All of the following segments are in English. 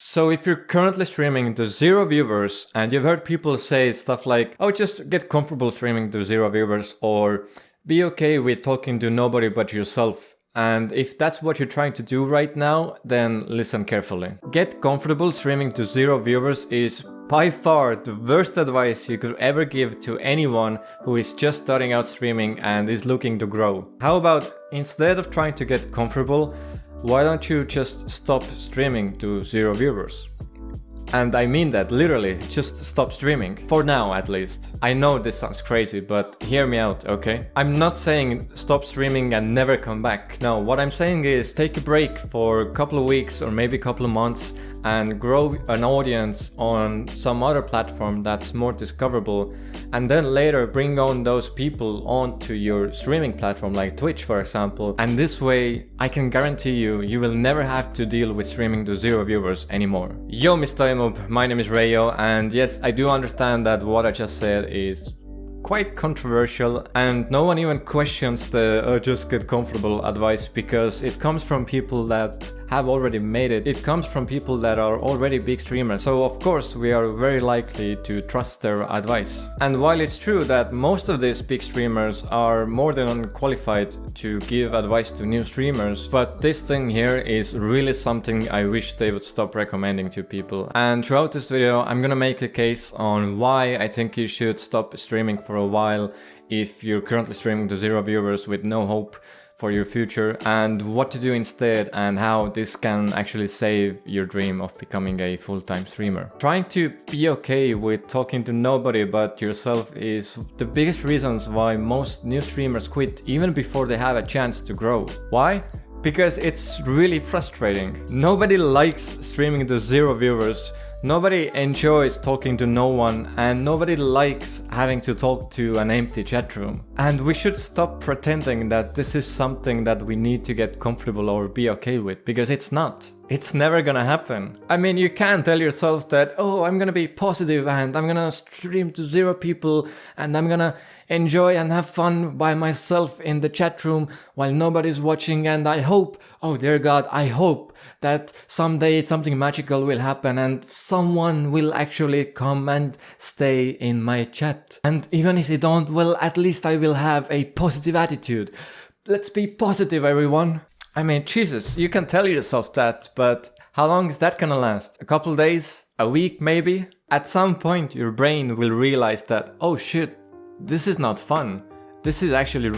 So if you're currently streaming to 0 viewers and you've heard people say stuff like, oh, just get comfortable streaming to 0 viewers, or be okay with talking to nobody but yourself. And if that's what you're trying to do right now, then listen carefully. Get comfortable streaming to 0 viewers is by far the worst advice you could ever give to anyone who is just starting out streaming and is looking to grow. How about instead of trying to get comfortable, why don't you just stop streaming to 0 viewers? And I mean that literally, just stop streaming. For now, at least. I know this sounds crazy, but hear me out, okay? I'm not saying stop streaming and never come back. No, what I'm saying is take a break for a couple of weeks or maybe a couple of months and grow an audience on some other platform that's more discoverable, and then later bring on those people onto your streaming platform like Twitch, for example. And this way, I can guarantee you will never have to deal with streaming to 0 viewers anymore. Yo, Mr. My name is Reio, and yes, I do understand that what I just said is quite controversial, and no one even questions the just get comfortable advice, because it comes from people that have already made it. It comes from people that are already big streamers, so of course we are very likely to trust their advice. And while it's true that most of these big streamers are more than unqualified to give advice to new streamers, but this thing here is really something I wish they would stop recommending to people. And throughout this video I'm gonna make a case on why I think you should stop streaming for a while if you're currently streaming to 0 viewers with no hope for your future, and what to do instead, and how this can actually save your dream of becoming a full-time streamer. Trying to be okay with talking to nobody but yourself is the biggest reasons why most new streamers quit even before they have a chance to grow. Why? Because it's really frustrating. Nobody likes streaming to 0 viewers. Nobody enjoys talking to no one, and nobody likes having to talk to an empty chat room. And we should stop pretending that this is something that we need to get comfortable or be okay with, because it's not. It's never gonna happen. I mean, you can't tell yourself that, oh, I'm gonna be positive and I'm gonna stream to 0 people and I'm gonna enjoy and have fun by myself in the chat room while nobody's watching, and I hope, oh dear God, I hope that someday something magical will happen and someone will actually come and stay in my chat. And even if they don't, well, at least I will have a positive attitude. Let's be positive, everyone. I mean, Jesus, you can tell yourself that, but how long is that gonna last? A couple days? A week, maybe? At some point, your brain will realize that, oh shit, this is not fun. This is actually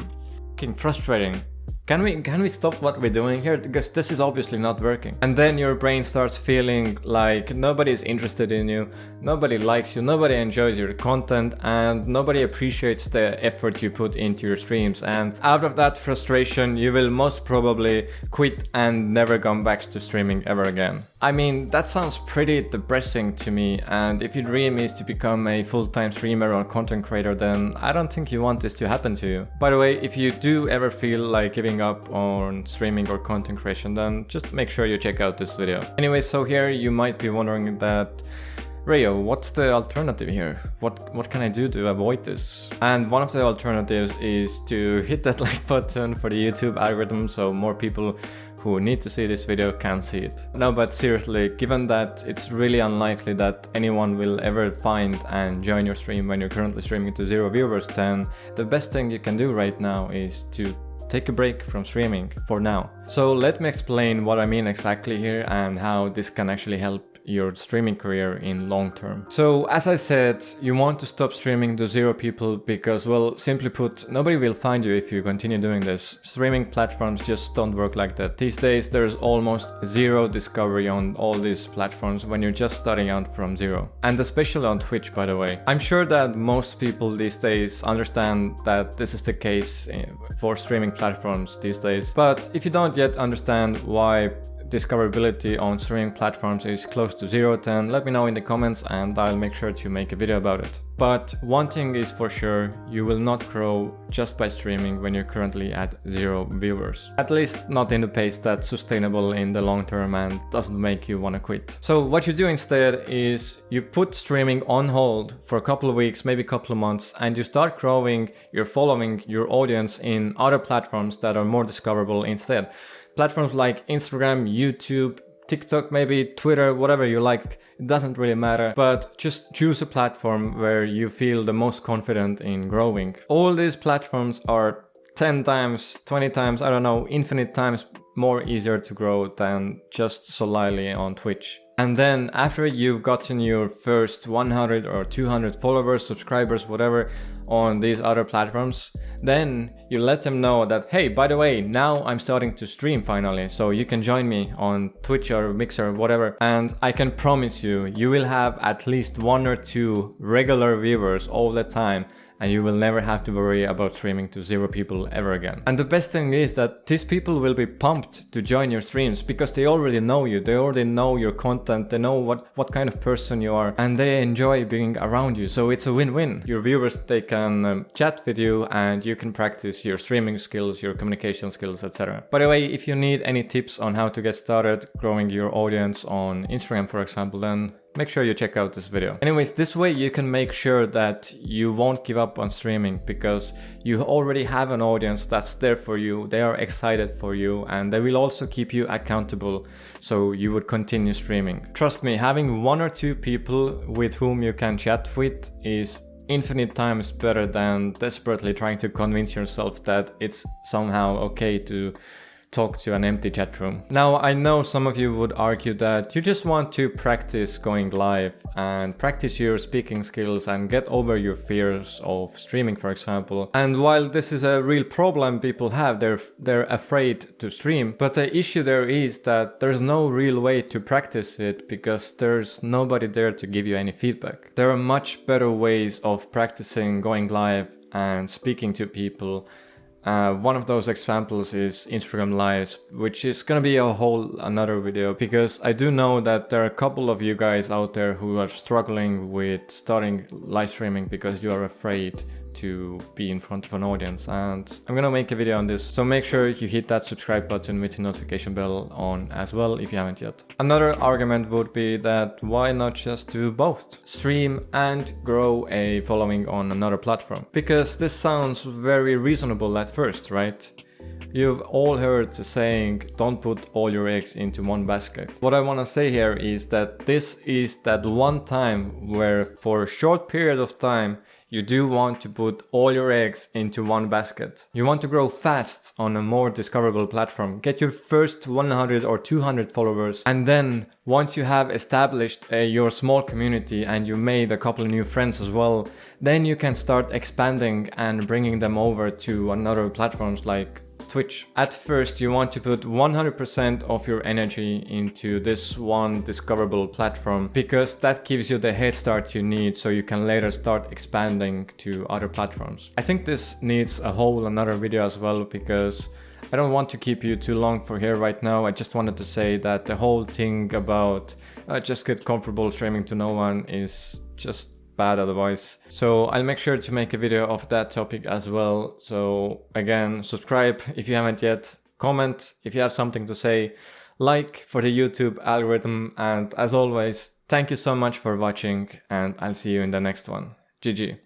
fucking frustrating. Can we stop what we're doing here? Because this is obviously not working. And then your brain starts feeling like nobody is interested in you, nobody likes you, nobody enjoys your content, and nobody appreciates the effort you put into your streams. And out of that frustration, you will most probably quit and never come back to streaming ever again. I mean, that sounds pretty depressing to me, and if your dream is to become a full-time streamer or content creator, then I don't think you want this to happen to you. By the way, if you do ever feel like giving up on streaming or content creation, then just make sure you check out this video. Anyway, so here you might be wondering that, Reio, what's the alternative here? What can I do to avoid this? And one of the alternatives is to hit that like button for the YouTube algorithm so more people who need to see this video can see it. No, but seriously, given that it's really unlikely that anyone will ever find and join your stream when you're currently streaming to 0 viewers, then the best thing you can do right now is to take a break from streaming for now. So let me explain what I mean exactly here and how this can actually help your streaming career in long term. So as I said, you want to stop streaming to 0 people because, well, simply put, nobody will find you if you continue doing this. Streaming platforms just don't work like that. These days there's almost zero discovery on all these platforms when you're just starting out from zero. And especially on Twitch, by the way. I'm sure that most people these days understand that this is the case for streaming platforms these days. But if you don't yet understand why discoverability on streaming platforms is close to zero, then let me know in the comments and I'll make sure to make a video about it. But one thing is for sure, you will not grow just by streaming when you're currently at 0 viewers. At least not in the pace that's sustainable in the long term and doesn't make you want to quit. So what you do instead is you put streaming on hold for a couple of weeks, maybe a couple of months, and you start growing your following, your audience in other platforms that are more discoverable instead. Platforms like Instagram, YouTube, TikTok, maybe Twitter, whatever you like. It doesn't really matter, but just choose a platform where you feel the most confident in growing. All these platforms are 10 times, 20 times, I don't know, infinite times more easier to grow than just solely on Twitch. And then after you've gotten your first 100 or 200 followers, subscribers, whatever, on these other platforms, then you let them know that, hey, by the way, now I'm starting to stream finally, so you can join me on Twitch or Mixer or whatever. And I can promise you, you will have at least 1 or 2 regular viewers all the time, and you will never have to worry about streaming to 0 people ever again. And the best thing is that these people will be pumped to join your streams because they already know you, they already know your content, they know what kind of person you are, and they enjoy being around you. So it's a win-win. Your viewers, they can chat with you, and you can practice your streaming skills, your communication skills, etc. By the way, if you need any tips on how to get started growing your audience on Instagram, for example, then make sure you check out this video. Anyways, this way you can make sure that you won't give up on streaming because you already have an audience that's there for you, they are excited for you, and they will also keep you accountable so you would continue streaming. Trust me, having 1 or 2 people with whom you can chat with is infinite times better than desperately trying to convince yourself that it's somehow okay to talk to an empty chat room. Now, I know some of you would argue that you just want to practice going live and practice your speaking skills and get over your fears of streaming, for example. And while this is a real problem people have, they're afraid to stream. But the issue there is that there's no real way to practice it because there's nobody there to give you any feedback. There are much better ways of practicing going live and speaking to people. One of those examples is Instagram Lives, which is gonna be a whole another video because I do know that there are a couple of you guys out there who are struggling with starting live streaming because you are afraid to be in front of an audience, and I'm gonna make a video on this, so make sure you hit that subscribe button with the notification bell on as well if you haven't yet. Another argument would be that why not just do both? Stream and grow a following on another platform. Because this sounds very reasonable at first, right? You've all heard the saying, don't put all your eggs into one basket. What I want to say here is that this is that one time where for a short period of time you do want to put all your eggs into one basket. You want to grow fast on a more discoverable platform, get your first 100 or 200 followers, and then once you have established your small community and you made a couple of new friends as well, then you can start expanding and bringing them over to another platforms like Twitch. At first you want to put 100% of your energy into this one discoverable platform because that gives you the head start you need so you can later start expanding to other platforms. I think this needs a whole another video as well because I don't want to keep you too long for here right now. I just wanted to say that the whole thing about just get comfortable streaming to no one is just bad otherwise. So I'll make sure to make a video of that topic as well. So again, subscribe if you haven't yet, comment if you have something to say, like for the YouTube algorithm, and as always, thank you so much for watching and I'll see you in the next one. GG.